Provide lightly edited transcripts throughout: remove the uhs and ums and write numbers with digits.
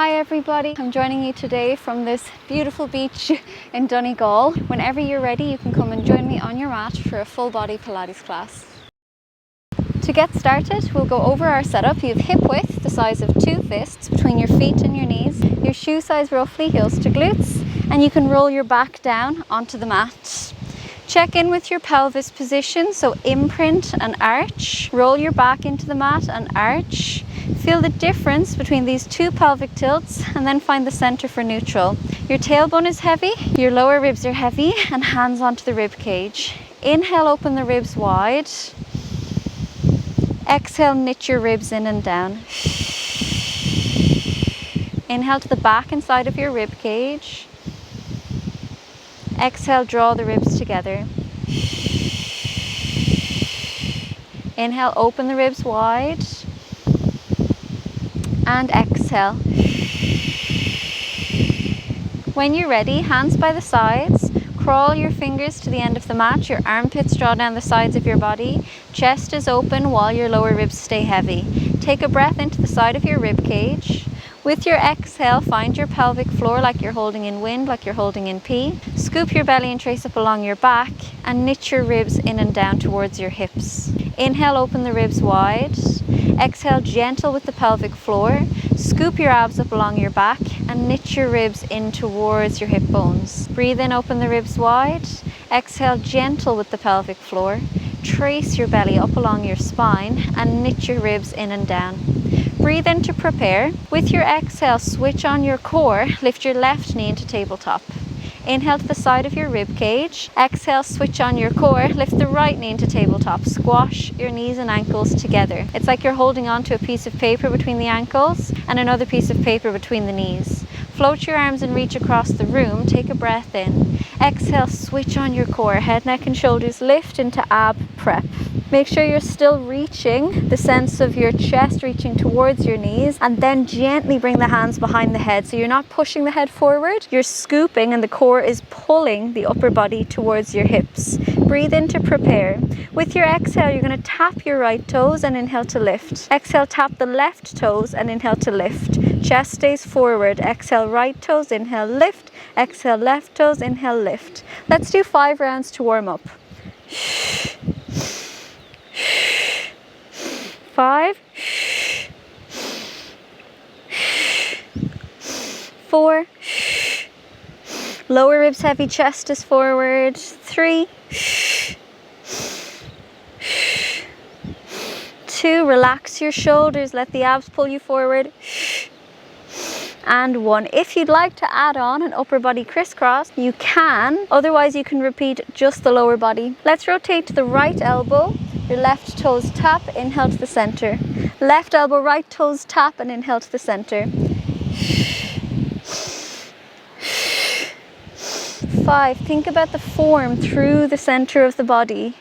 Hi everybody, I'm joining you today from this beautiful beach in Donegal. Whenever you're ready, you can come and join me on your mat for a full body Pilates class. To get started, we'll go over our setup. You have hip width, the size of 2 fists between your feet and your knees, your shoe size roughly heels to glutes, and you can roll your back down onto the mat. Check in with your pelvis position, so imprint and arch. Roll your back into the mat and arch. Feel the difference between these two pelvic tilts and then find the center for neutral. Your tailbone is heavy, your lower ribs are heavy, and hands onto the rib cage. Inhale, open the ribs wide. Exhale, knit your ribs in and down. Inhale to the back and side of your rib cage. Exhale, draw the ribs together. Inhale, open the ribs wide. And exhale. When you're ready, hands by the sides. Crawl your fingers to the end of the mat. Your armpits draw down the sides of your body. Chest is open while your lower ribs stay heavy. Take a breath into the side of your rib cage. With your exhale, find your pelvic floor like you're holding in wind, like you're holding in P. Scoop your belly and trace up along your back and knit your ribs in and down towards your hips. Inhale, open the ribs wide. Exhale, gentle with the pelvic floor. Scoop your abs up along your back and knit your ribs in towards your hip bones. Breathe in, open the ribs wide. Exhale, gentle with the pelvic floor. Trace your belly up along your spine and knit your ribs in and down. Breathe in to prepare. With your exhale, switch on your core. Lift your left knee into tabletop. Inhale to the side of your rib cage. Exhale, switch on your core. Lift the right knee into tabletop. Squash your knees and ankles together. It's like you're holding onto a piece of paper between the ankles and another piece of paper between the knees. Float your arms and reach across the room. Take a breath in. Exhale, switch on your core. Head, neck and shoulders lift into ab prep. Make sure you're still reaching, the sense of your chest reaching towards your knees, and then gently bring the hands behind the head. So you're not pushing the head forward, you're scooping and the core is pulling the upper body towards your hips. Breathe in to prepare. With your exhale, you're going to tap your right toes and inhale to lift. Exhale, tap the left toes and inhale to lift. Chest stays forward. Exhale, right toes, inhale, lift. Exhale, left toes, inhale, lift. Let's do 5 rounds to warm up. 5, 4, lower ribs heavy, chest is forward. 3, 2, relax your shoulders, let the abs pull you forward. And 1. If you'd like to add on an upper body crisscross, you can. Otherwise, you can repeat just the lower body. Let's rotate to the right elbow. Your left toes tap, inhale to the center. Left elbow, right toes tap and inhale to the center. 5, think about the form through the center of the body.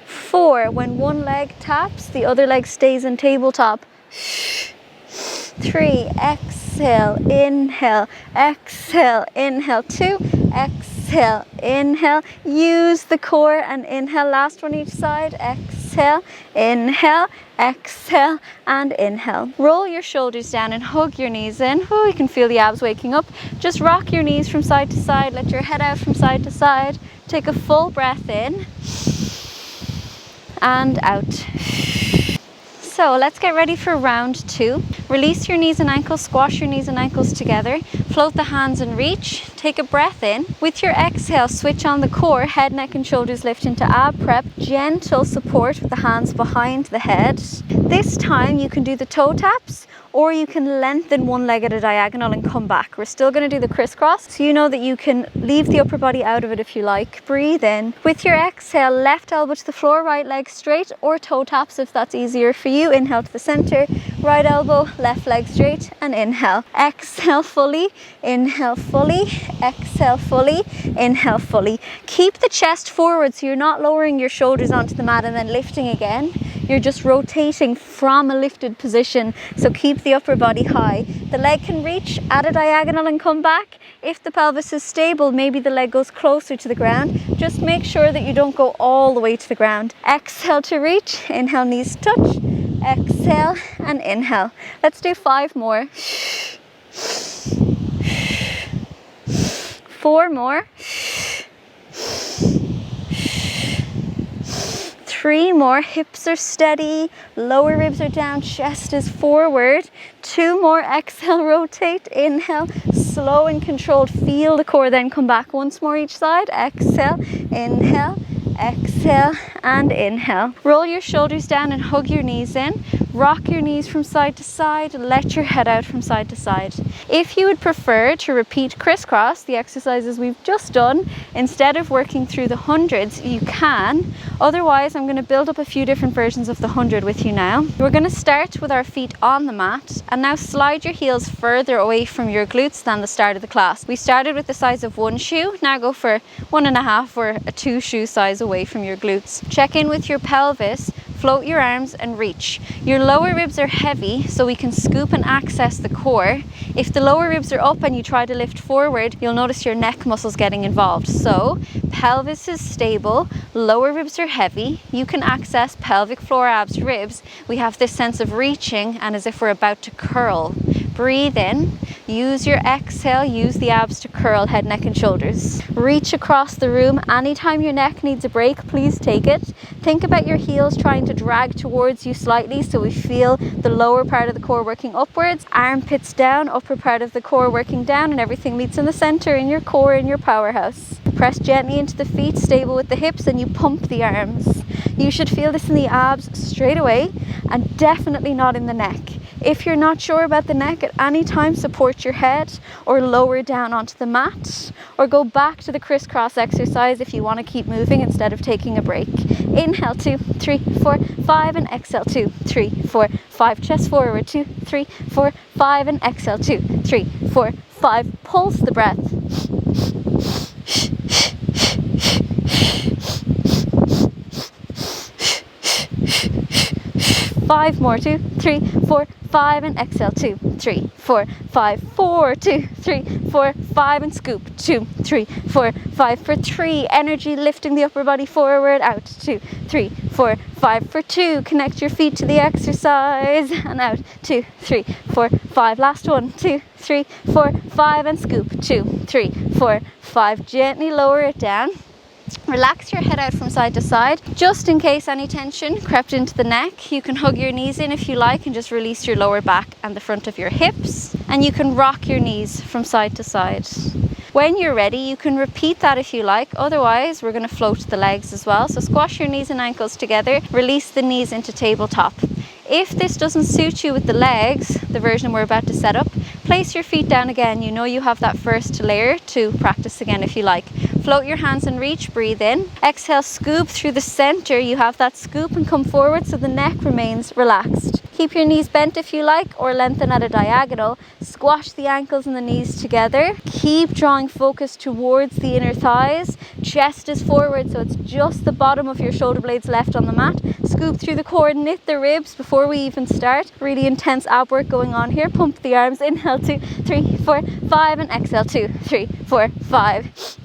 4, when one leg taps, the other leg stays in tabletop. 3, exhale, inhale, exhale, inhale. 2, exhale, inhale. Use the core and inhale. Last one each side. Exhale, inhale, exhale, and inhale. Roll your shoulders down and hug your knees in. Oh, you can feel the abs waking up. Just rock your knees from side to side. Let your head out from side to side. Take a full breath in and out. So let's get ready for round 2. Release your knees and ankles, squash your knees and ankles together. Float the hands and reach. Take a breath in. With your exhale, switch on the core. Head, neck and shoulders lift into ab prep. Gentle support with the hands behind the head. This time you can do the toe taps or you can lengthen one leg at a diagonal and come back. We're still going to do the crisscross, so you know that you can leave the upper body out of it if you like. Breathe in. With your exhale, left elbow to the floor, right leg straight, or toe taps if that's easier for you. Inhale to the center, right elbow, left leg straight, and inhale. Exhale fully, inhale fully, exhale fully, inhale fully. Keep the chest forward so you're not lowering your shoulders onto the mat and then lifting again. You're just rotating from a lifted position, so keep the upper body high. The leg can reach at a diagonal and come back. If the pelvis is stable, maybe the leg goes closer to the ground. Just make sure that you don't go all the way to the ground. Exhale to reach, inhale, knees touch. Exhale and inhale. Let's do 5 more. 4 more. 3 more. Hips are steady, lower ribs are down, chest is forward. 2 more. Exhale, rotate. Inhale, slow and controlled. Feel the core, then come back once more each side. Exhale, inhale, exhale, and inhale. Roll your shoulders down and hug your knees in. Rock your knees from side to side. Let your head out from side to side. If you would prefer to repeat crisscross, the exercises we've just done, instead of working through the hundreds, you can. Otherwise, I'm going to build up a few different versions of the 100 with you now. We're going to start with our feet on the mat, and now slide your heels further away from your glutes than the start of the class. We started with the size of 1 shoe. Now go for 1.5 or a 2 shoe size away from your glutes. Check in with your pelvis. Float your arms and reach. Your lower ribs are heavy, so we can scoop and access the core. If the lower ribs are up and you try to lift forward, you'll notice your neck muscles getting involved. So pelvis is stable, lower ribs are heavy. You can access pelvic floor, abs, ribs. We have this sense of reaching and as if we're about to curl. Breathe in. Use your exhale, use the abs to curl head, neck and shoulders. Reach across the room. Anytime your neck needs a break, please take it. Think about your heels trying to drag towards you slightly so we feel the lower part of the core working upwards. Armpits down, upper part of the core working down, and everything meets in the center in your core, in your powerhouse. Press gently into the feet, stable with the hips, and you pump the arms. You should feel this in the abs straight away and definitely not in the neck. If you're not sure about the neck, at any time support your head or lower down onto the mat, or go back to the crisscross exercise if you want to keep moving instead of taking a break. Inhale, 2, 3, 4, 5, and exhale, 2, 3, 4, 5. Chest forward, 2, 3, 4, 5, and exhale, 2, 3, 4, 5. Pulse the breath. 5 more, 2, 3, 4, 5, and exhale, 2, 3, 4, 5, 4, 2, 3, 4, 5, and scoop, 2, 3, 4, 5 for 3, energy lifting the upper body forward, out, 2, 3, 4, 5 for 2, connect your feet to the exercise, and out, 2, 3, 4, 5, last one, 2, 3, 4, 5, and scoop, 2, 3, 4, 5, gently lower it down. Relax your head out from side to side. Just in case any tension crept into the neck, you can hug your knees in if you like and just release your lower back and the front of your hips. And you can rock your knees from side to side. When you're ready, you can repeat that if you like. Otherwise, we're going to float the legs as well. So squash your knees and ankles together. Release the knees into tabletop. If this doesn't suit you with the legs, the version we're about to set up, place your feet down again. You know you have that first layer to practice again if you like. Float your hands and reach, breathe in. Exhale, scoop through the center. You have that scoop and come forward so the neck remains relaxed. Keep your knees bent if you like, or lengthen at a diagonal. Squash the ankles and the knees together. Keep drawing focus towards the inner thighs. Chest is forward, so it's just the bottom of your shoulder blades left on the mat. Scoop through the core, knit the ribs before we even start. Really intense ab work going on here. Pump the arms. Inhale, 2, 3, 4, 5, and exhale, 2, 3, 4, 5.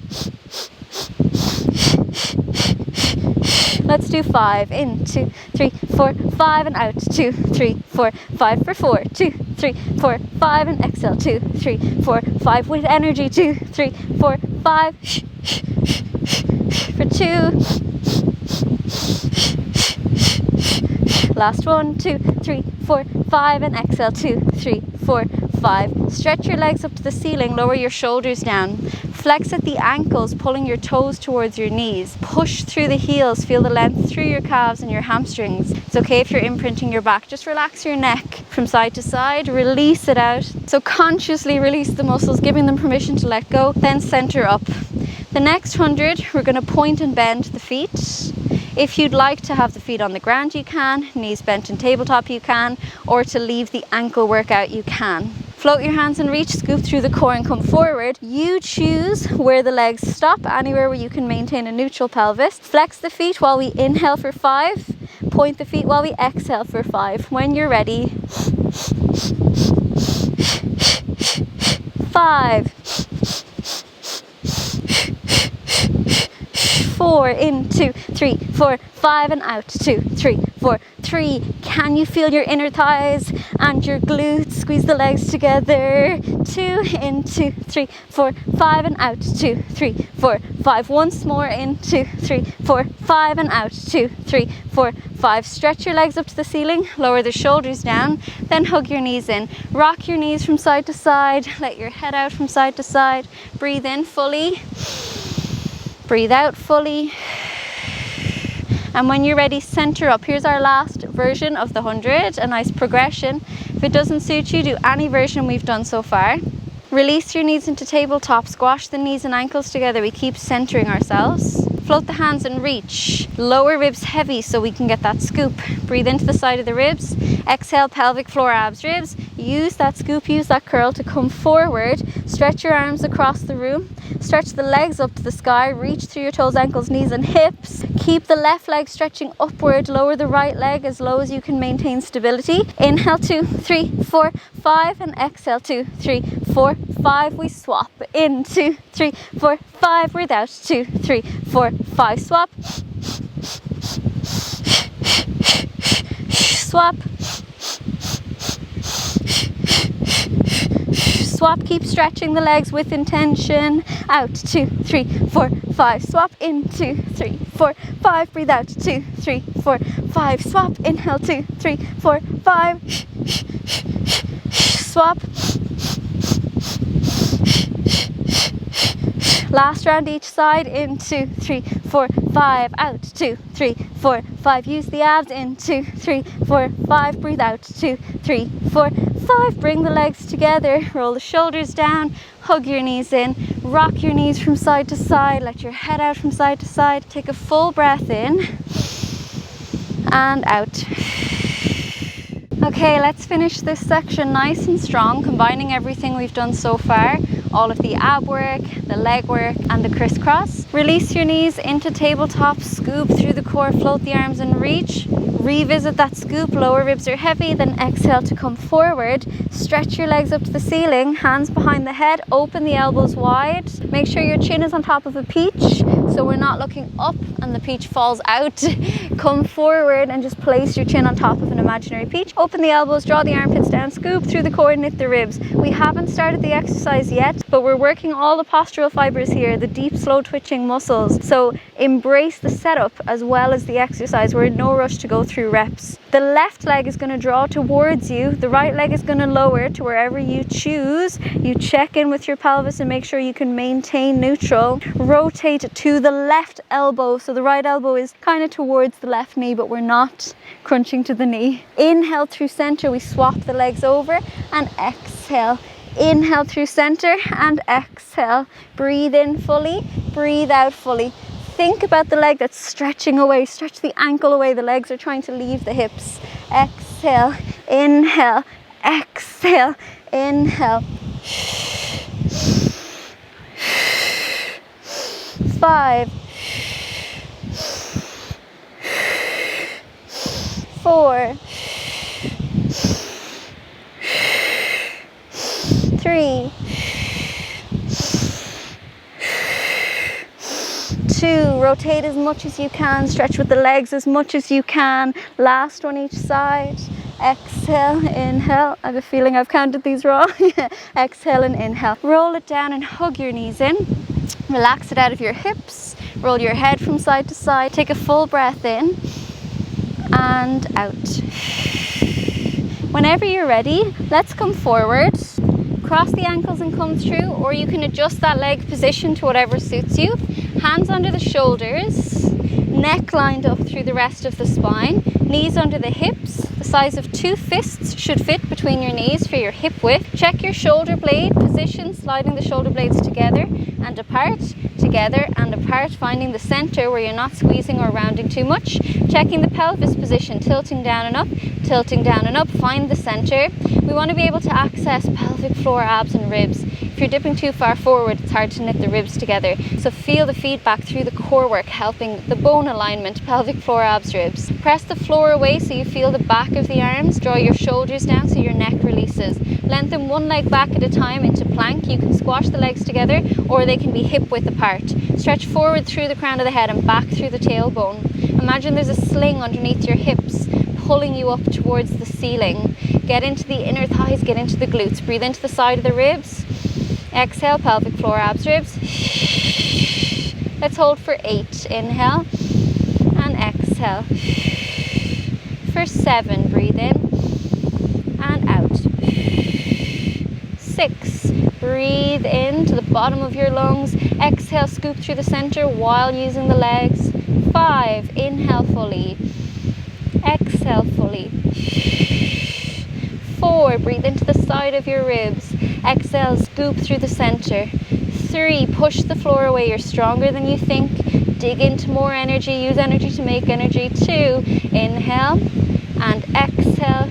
Let's do 5. In, 2, 3, 4, 5, and out. 2, 3, 4, 5 for 4. 2, 3, 4, 5, and exhale. 2, 3, 4, 5 with energy. 2, 3, 4, 5 for 2. Last one. 2, 3, 4, 5, and exhale. 2, 3, 4, 5. Stretch your legs up to the ceiling. Lower your shoulders down. Flex at the ankles, pulling your toes towards your knees. Push through the heels. Feel the length through your calves and your hamstrings. It's okay if you're imprinting your back. Just relax your neck from side to side. Release it out. So consciously release the muscles, giving them permission to let go. Then center up. The next 100, we're going to point and bend the feet. If you'd like to have the feet on the ground, you can. Knees bent in tabletop, you can. Or to leave the ankle workout, you can. Float your hands and reach, scoop through the core and come forward. You choose where the legs stop, anywhere where you can maintain a neutral pelvis. Flex the feet while we inhale for 5. Point the feet while we exhale for 5. When you're ready. 5. 4. 4, in, 2, 3, 4, 5, and out, 2, 3, 4, 3. Can you feel your inner thighs and your glutes? Squeeze the legs together, 2, in, 2, 3, 4, 5, and out, 2, 3, 4, 5. Once more, in, 2, 3, 4, 5, and out, 2, 3, 4, 5. Stretch your legs up to the ceiling, lower the shoulders down, then hug your knees in. Rock your knees from side to side, let your head out from side to side. Breathe in fully, breathe out fully. And when you're ready, center up. Here's our last version of the 100, a nice progression. If it doesn't suit you, do any version we've done so far. Release your knees into tabletop, squash the knees and ankles together. We keep centering ourselves. Float the hands and reach. Lower ribs heavy so we can get that scoop. Breathe into the side of the ribs. Exhale, pelvic floor, abs, ribs. Use that scoop, use that curl to come forward. Stretch your arms across the room. Stretch the legs up to the sky. Reach through your toes, ankles, knees and hips. Keep the left leg stretching upward. Lower the right leg as low as you can maintain stability. Inhale, 2, 3, 4, 5. And exhale, 2, 3, 4, 5. We swap. In, 2, 3, 4, 5. Breathe out, 2, 3, 4, 5. Swap. Swap. Swap, keep stretching the legs with intention. Out, 2, 3, 4, 5. Swap, in, 2, 3, 4, 5. Breathe out, 2, 3, 4, 5. Swap, inhale, 2, 3, 4, 5. Swap. Last round each side. In, 2, 3, 4, 5. Out, 2, 3, 4, 5. Use the abs. In, 2, 3, 4, 5. Breathe out, 2, 3, 4, 5. Bring the legs together. Roll the shoulders down. Hug your knees in. Rock your knees from side to side. Let your head out from side to side. Take a full breath in and out. Okay, let's finish this section nice and strong, combining everything we've done so far. All of the ab work, the leg work, and the crisscross. Release your knees into tabletop, scoop through the core, float the arms and reach. Revisit that scoop, lower ribs are heavy, then exhale to come forward. Stretch your legs up to the ceiling, hands behind the head, open the elbows wide. Make sure your chin is on top of a peach, so we're not looking up and the peach falls out. Come forward and just place your chin on top of an imaginary peach. Open the elbows, draw the armpits down, scoop through the core, knit the ribs. We haven't started the exercise yet, but we're working all the postural fibers here, the deep, slow twitching muscles. So embrace the setup as well as the exercise. We're in no rush to go through reps. The left leg is going to draw towards you. The right leg is going to lower to wherever you choose. You check in with your pelvis and make sure you can maintain neutral. Rotate to the left elbow. So the right elbow is kind of towards the left knee, but we're not crunching to the knee. Inhale through center. We swap the legs over and exhale. Inhale through center and exhale. Breathe in fully, breathe out fully. Think about the leg that's stretching away. Stretch the ankle away. The legs are trying to leave the hips. Exhale, inhale, exhale, inhale. 5, 4, 3, 2, rotate as much as you can, stretch with the legs as much as you can. Last one each side. Exhale, inhale. I have a feeling I've counted these wrong. Exhale and inhale. Roll it down and hug your knees in. Relax it out of your hips. Roll your head from side to side. Take a full breath in and out. Whenever you're ready, let's come forward. Cross the ankles and come through, or you can adjust that leg position to whatever suits you. Hands under the shoulders, neck lined up through the rest of the spine, knees under the hips. The size of 2 fists should fit between your knees for your hip width. Check your shoulder blade position, sliding the shoulder blades together and apart, together and apart, finding the center where you're not squeezing or rounding too much. Checking the pelvis position, tilting down and up, tilting down and up, find the center. We want to be able to access pelvic floor, abs and ribs. If you're dipping too far forward, it's hard to knit the ribs together. So feel the feedback through the core work, helping the bone alignment, pelvic floor, abs, ribs. Press the floor away so you feel the back of the arms. Draw your shoulders down so your neck releases. Lengthen one leg back at a time into plank. You can squash the legs together or they can be hip width apart. Stretch forward through the crown of the head and back through the tailbone. Imagine there's a sling underneath your hips, pulling you up towards the ceiling. Get into the inner thighs, get into the glutes. Breathe into the side of the ribs. Exhale, pelvic floor, abs, ribs. Let's hold for 8. Inhale and exhale. For 7, breathe in and out. 6, breathe into the bottom of your lungs. Exhale, scoop through the center while using the legs. 5, inhale fully. Exhale fully. 4, breathe into the side of your ribs. Exhale, scoop through the center. 3, push the floor away. You're stronger than you think. Dig into more energy. Use energy to make energy. 2, inhale and exhale.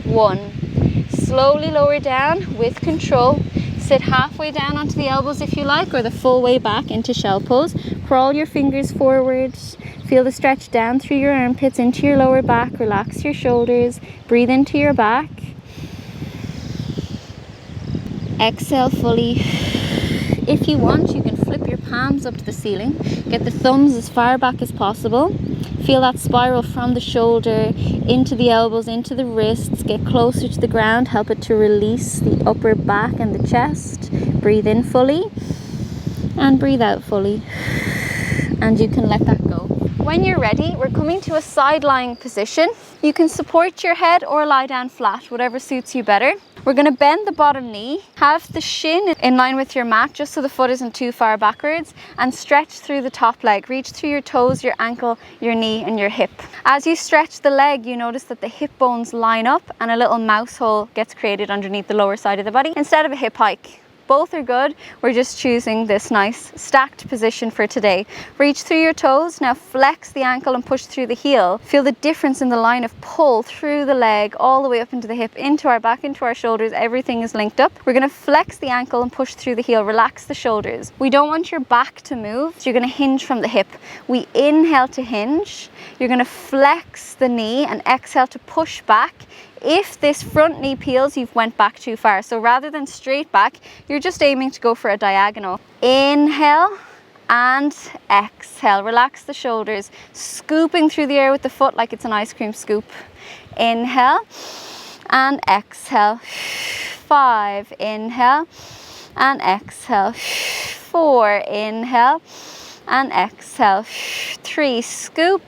1. Slowly lower down with control. Sit halfway down onto the elbows if you like, or the full way back into shell pose. Crawl your fingers forward. Feel the stretch down through your armpits into your lower back. Relax your shoulders. Breathe into your back. Exhale fully. If you want, you can flip your palms up to the ceiling. Get the thumbs as far back as possible. Feel that spiral from the shoulder into the elbows, into the wrists. Get closer to the ground. Help it to release the upper back and the chest. Breathe in fully and breathe out fully. And you can let that go. When you're ready, we're coming to a side lying position. You can support your head or lie down flat, whatever suits you better. We're going to bend the bottom knee, have the shin in line with your mat just so the foot isn't too far backwards, and stretch through the top leg. Reach through your toes, your ankle, your knee and your hip. As you stretch the leg, you notice that the hip bones line up and a little mouse hole gets created underneath the lower side of the body instead of a hip hike. Both are good. We're just choosing this nice stacked position for today. Reach through your toes. Now flex the ankle and push through the heel. Feel the difference in the line of pull through the leg, all the way up into the hip, into our back, into our shoulders. Everything is linked up. We're going to flex the ankle and push through the heel. Relax the shoulders. We don't want your back to move, so you're going to hinge from the hip. We inhale to hinge. You're going to flex the knee and exhale to push back. If this front knee peels, you've went back too far. So rather than straight back, you're just aiming to go for a diagonal. Inhale and exhale. Relax the shoulders, scooping through the air with the foot like it's an ice cream scoop. Inhale and exhale. 5, inhale and exhale. 4, inhale and exhale. 3, scoop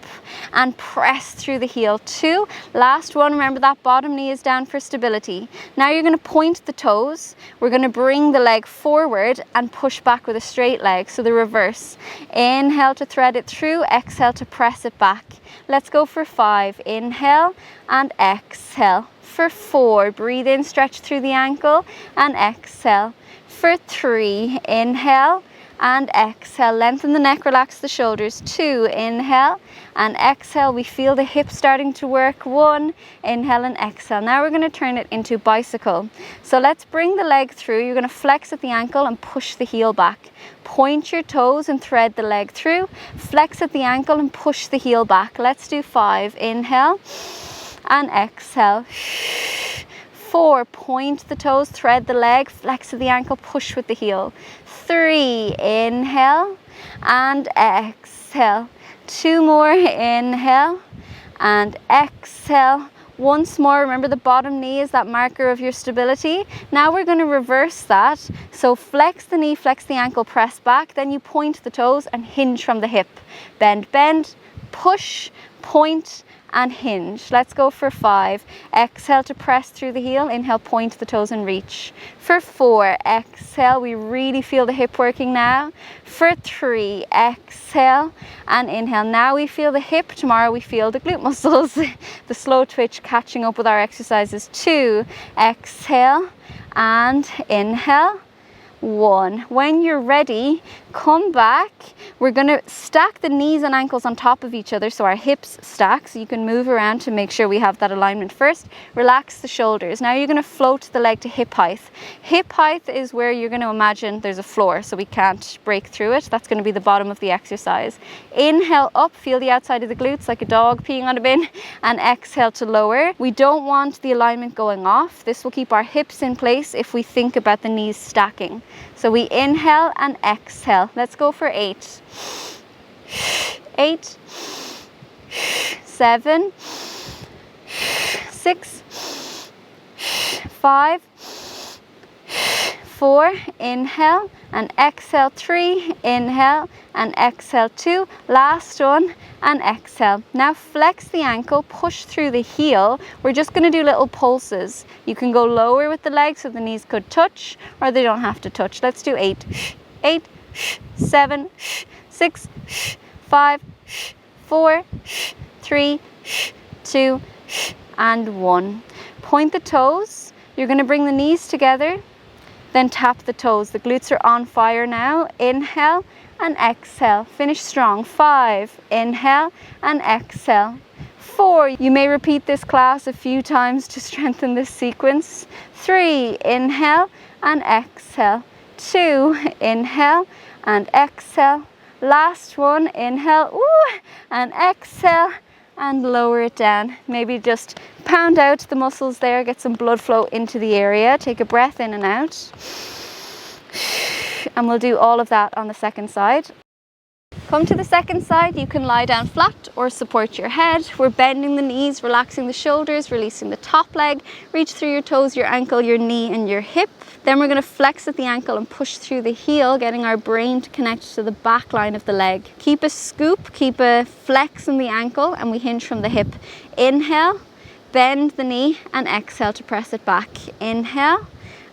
and press through the heel. 2, last one. Remember that bottom knee is down for stability. Now you're going to point the toes. We're going to bring the leg forward and push back with a straight leg, so the reverse. Inhale to thread it through, exhale to press it back. Let's go for 5. Inhale and exhale. For 4, breathe in, stretch through the ankle and exhale. For 3, inhale and exhale. Lengthen the neck, relax the shoulders. 2, inhale and exhale. We feel the hips starting to work. 1, inhale and exhale. Now we're going to turn it into bicycle. So let's bring the leg through. You're going to flex at the ankle and push the heel back. Point your toes and thread the leg through. Flex at the ankle and push the heel back. Let's do 5. Inhale and exhale. 4, point the toes, thread the leg, flex at the ankle, push with the heel. 3, inhale and exhale. 2 more, inhale and exhale. Once more, remember the bottom knee is that marker of your stability. Now we're going to reverse that. So flex the knee, flex the ankle, press back. Then you point the toes and hinge from the hip. Bend, bend, push, point, and hinge. Let's go for 5. Exhale to press through the heel. Inhale, point the toes and reach. For 4, exhale. We really feel the hip working now. For 3, exhale and inhale. Now we feel the hip. Tomorrow we feel the glute muscles. The slow twitch catching up with our exercises. 2, exhale and inhale. 1. When you're ready, come back. We're going to stack the knees and ankles on top of each other so our hips stack, so you can move around to make sure we have that alignment first. Relax the shoulders. Now you're going to float the leg to hip height. Hip height is where you're going to imagine there's a floor so we can't break through it. That's going to be the bottom of the exercise. Inhale up, feel the outside of the glutes like a dog peeing on a bin, and exhale to lower. We don't want the alignment going off. This will keep our hips in place if we think about the knees stacking. So we inhale and exhale. Let's go for 8. 8, 7, 6, 5, 4, inhale and exhale. 3, inhale and exhale. 2, last one, and exhale. Now flex the ankle, push through the heel. We're just going to do little pulses. You can go lower with the legs so the knees could touch, or they don't have to touch. Let's do 8, 8, 7, 6, 5, 4, 3, 2, and 1. Point the toes. You're going to bring the knees together, then tap the toes. The glutes are on fire now. Inhale and exhale. Finish strong. 5, inhale and exhale. 4, you may repeat this class a few times to strengthen this sequence. 3, inhale and exhale. 2, inhale and exhale. Last one, inhale, and exhale, and lower it down. Maybe just pound out the muscles there, get some blood flow into the area. Take a breath in and out. And we'll do all of that on the second side. Come to the second side. You can lie down flat or support your head. We're bending the knees, relaxing the shoulders, releasing the top leg. Reach through your toes, your ankle, your knee, and your hip. Then we're going to flex at the ankle and push through the heel, getting our brain to connect to the back line of the leg. Keep a scoop, keep a flex in the ankle, and we hinge from the hip. Inhale, bend the knee, and exhale to press it back. Inhale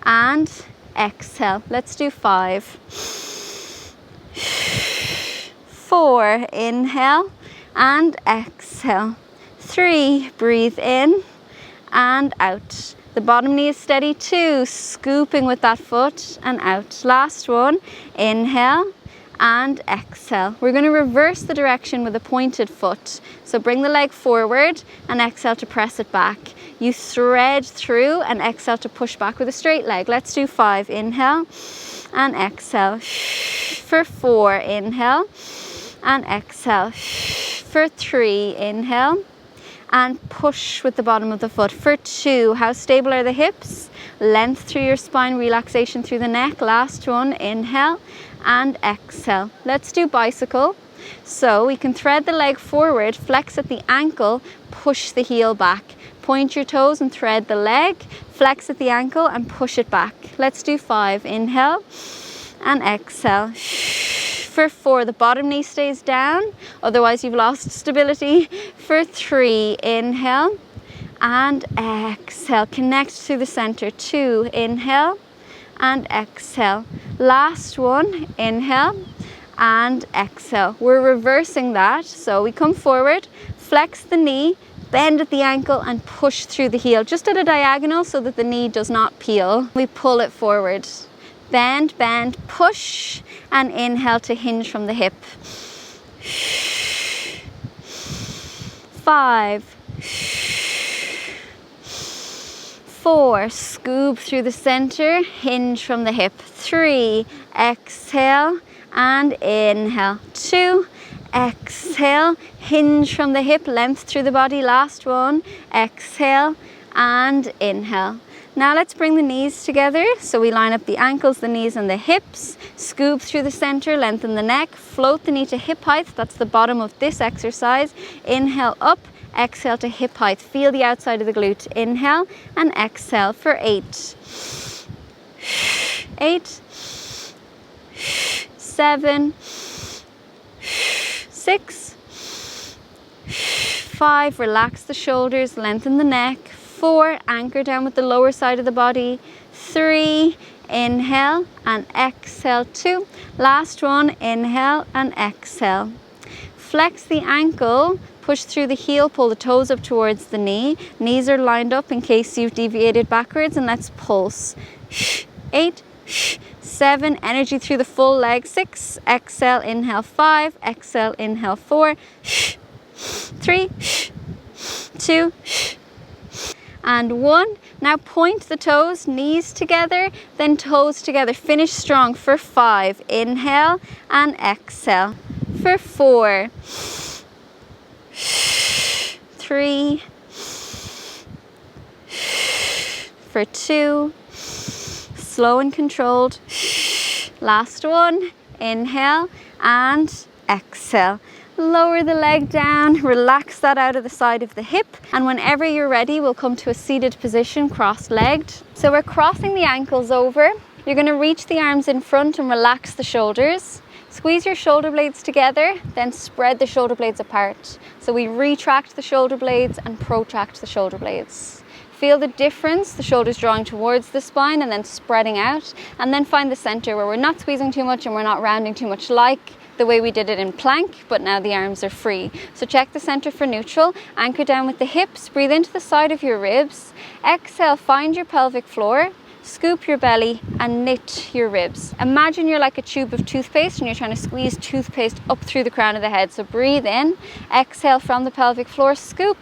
and exhale. Let's do 5. 4, inhale and exhale. 3, breathe in and out. The bottom knee is steady. 2, scooping with that foot and out. Last one, inhale and exhale. We're going to reverse the direction with a pointed foot. So bring the leg forward and exhale to press it back. You thread through and exhale to push back with a straight leg. Let's do 5, inhale and exhale. For 4, inhale and exhale. For 3, inhale and push with the bottom of the foot. For 2, how stable are the hips? Length through your spine, relaxation through the neck. Last one, inhale and exhale. Let's do bicycle. So we can thread the leg forward, flex at the ankle, push the heel back. Point your toes and thread the leg, flex at the ankle and push it back. Let's do 5, inhale and exhale. For 4, the bottom knee stays down, otherwise you've lost stability. For 3, inhale and exhale. Connect to the center. 2, inhale and exhale. Last one, inhale and exhale. We're reversing that. So we come forward, flex the knee, bend at the ankle and push through the heel, just at a diagonal so that the knee does not peel. We pull it forward. Bend, bend, push, and inhale to hinge from the hip. 5, 4, scoop through the center, hinge from the hip. 3, exhale and inhale. 2, exhale, hinge from the hip, length through the body. Last one, exhale and inhale. Now let's bring the knees together. So we line up the ankles, the knees and the hips. Scoop through the center, lengthen the neck, float the knee to hip height. That's the bottom of this exercise. Inhale up, exhale to hip height. Feel the outside of the glute. Inhale and exhale for 8. 8, 7, 6, 5, relax the shoulders, lengthen the neck. 4, anchor down with the lower side of the body. 3, inhale and exhale. 2, last one, inhale and exhale. Flex the ankle, push through the heel, pull the toes up towards the knee. Knees are lined up in case you've deviated backwards, and let's pulse. 8, 7, energy through the full leg. 6, exhale, inhale. 5, exhale, inhale. 4, 3, 2, and 1. Now point the toes, knees together, then toes together. Finish strong for 5. Inhale and exhale. For 4, 3, for 2, slow and controlled. Last one. Inhale and exhale. Lower the leg down, relax that out of the side of the hip, and whenever you're ready, we'll come to a seated position, cross-legged. So we're crossing the ankles over. You're going to reach the arms in front and relax the shoulders. Squeeze your shoulder blades together, then spread the shoulder blades apart. So we retract the shoulder blades and protract the shoulder blades. Feel the difference, the shoulders drawing towards the spine and then spreading out, and then find the center where we're not squeezing too much and we're not rounding too much, like the way we did it in plank, but now the arms are free. So check the center for neutral, anchor down with the hips, breathe into the side of your ribs, exhale, find your pelvic floor, scoop your belly and knit your ribs. Imagine you're like a tube of toothpaste and you're trying to squeeze toothpaste up through the crown of the head. So breathe in, exhale from the pelvic floor, scoop.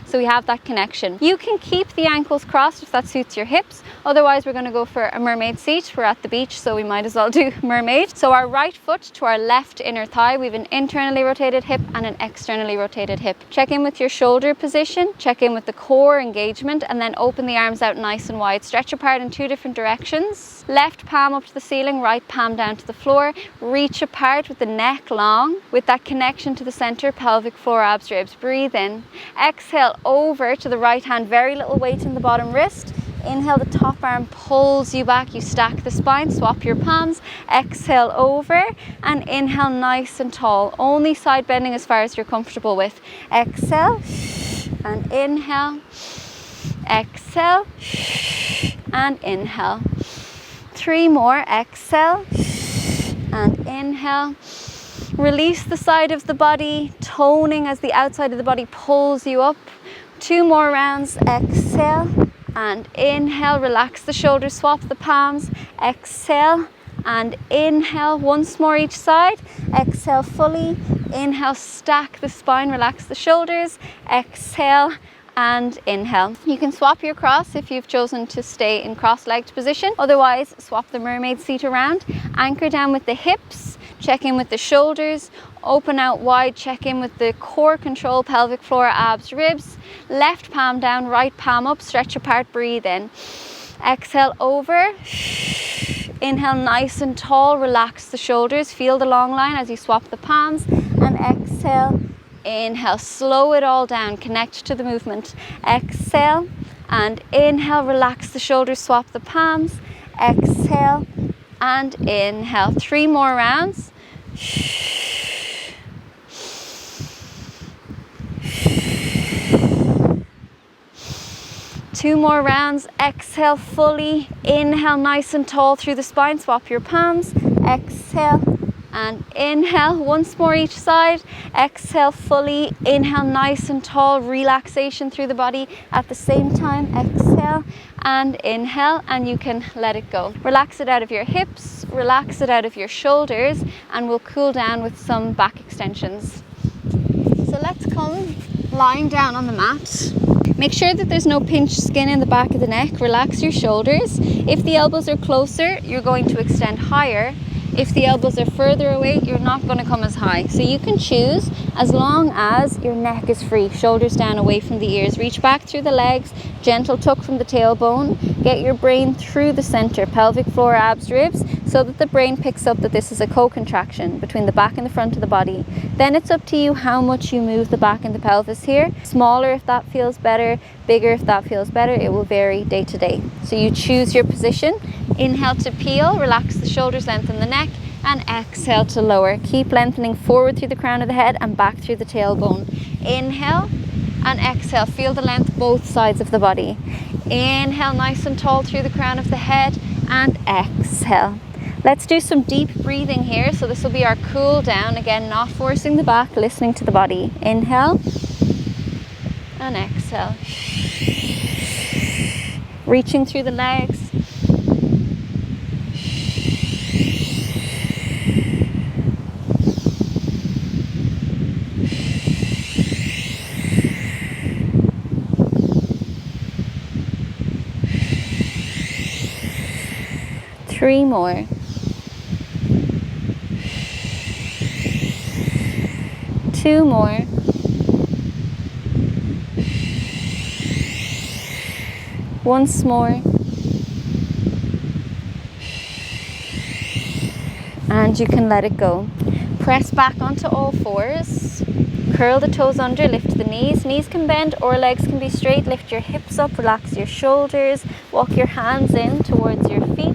So we have that connection. You can keep the ankles crossed if that suits your hips. Otherwise, we're going to go for a mermaid seat. We're at the beach, so we might as well do mermaid. So our right foot to our left inner thigh. We have an internally rotated hip and an externally rotated hip. Check in with your shoulder position. Check in with the core engagement, and then open the arms out nice and wide. Stretch apart in 2 different directions. Left palm up to the ceiling, right palm down to the floor. Reach apart with the neck long, with that connection to the center, pelvic floor, abs, ribs. Breathe in. Exhale over to the right hand, very little weight in the bottom wrist. Inhale, the top arm pulls you back, you stack the spine, swap your palms, exhale over, and inhale nice and tall, only side bending as far as you're comfortable with. Exhale, and inhale, exhale, and inhale. 3 more, exhale, and inhale. Release the side of the body, toning as the outside of the body pulls you up. 2 more rounds, exhale and inhale, relax the shoulders, swap the palms, exhale and inhale, once more each side, exhale fully, inhale, stack the spine, relax the shoulders, exhale and inhale. You can swap your cross if you've chosen to stay in cross-legged position, otherwise swap the mermaid seat around, anchor down with the hips, check in with the shoulders, open out wide, check in with the core control, pelvic floor, abs, ribs, left palm down, right palm up, stretch apart, breathe in. Exhale over, inhale nice and tall, relax the shoulders, feel the long line as you swap the palms, and exhale, inhale, slow it all down, connect to the movement. Exhale and inhale, relax the shoulders, swap the palms, exhale and inhale. 3 more rounds. 2 more rounds. Exhale fully, inhale nice and tall through the spine, swap your palms, exhale and inhale. Once more each side, exhale fully, inhale nice and tall, relaxation through the body at the same time, exhale and inhale, and you can let it go. Relax it out of your hips, relax it out of your shoulders, and we'll cool down with some back extensions. So let's come lying down on the mat. Make sure that there's no pinched skin in the back of the neck. Relax your shoulders. If the elbows are closer, you're going to extend higher. If the elbows are further away, you're not going to come as high. So you can choose as long as your neck is free. Shoulders down away from the ears. Reach back through the legs. Gentle tuck from the tailbone. Get your brain through the center, pelvic floor, abs, ribs, so that the brain picks up that this is a co-contraction between the back and the front of the body. Then it's up to you how much you move the back and the pelvis here. Smaller if that feels better, bigger if that feels better. It will vary day to day. So you choose your position. Inhale to peel, relax the shoulders, lengthen the neck, and exhale to lower. Keep lengthening forward through the crown of the head and back through the tailbone. Inhale and exhale. Feel the length both sides of the body. Inhale nice and tall through the crown of the head, and exhale. Let's do some deep breathing here. So this will be our cool down. Again, not forcing the back, listening to the body. Inhale and exhale. Reaching through the legs. Three more. 2 more. Once more. and you can let it go. Press back onto all fours. Curl the toes under, lift the knees. Knees can bend or legs can be straight. Lift your hips up, relax your shoulders. Walk your hands in towards your feet.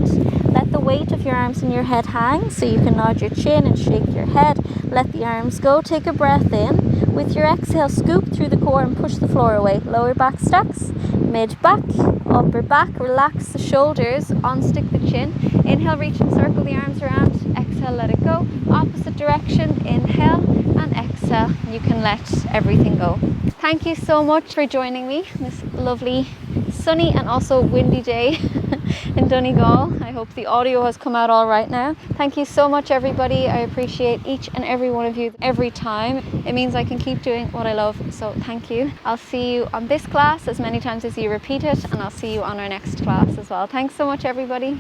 Let the weight of your arms and your head hang so you can nod your chin and shake your head. Let the arms go. Take a breath in. With your exhale, scoop through the core and push the floor away. Lower back stacks, mid back, upper back. Relax the shoulders, unstick the chin. Inhale, reach and circle the arms around. Exhale, let it go. Opposite direction, inhale and exhale. You can let everything go. Thank you so much for joining me this lovely sunny and also windy day in Donegal. I hope the audio has come out all right now. Thank you so much, everybody. I appreciate each and every one of you every time. It means I can keep doing what I love, so thank you. I'll see you on this class as many times as you repeat it, and I'll see you on our next class as well. Thanks so much, everybody.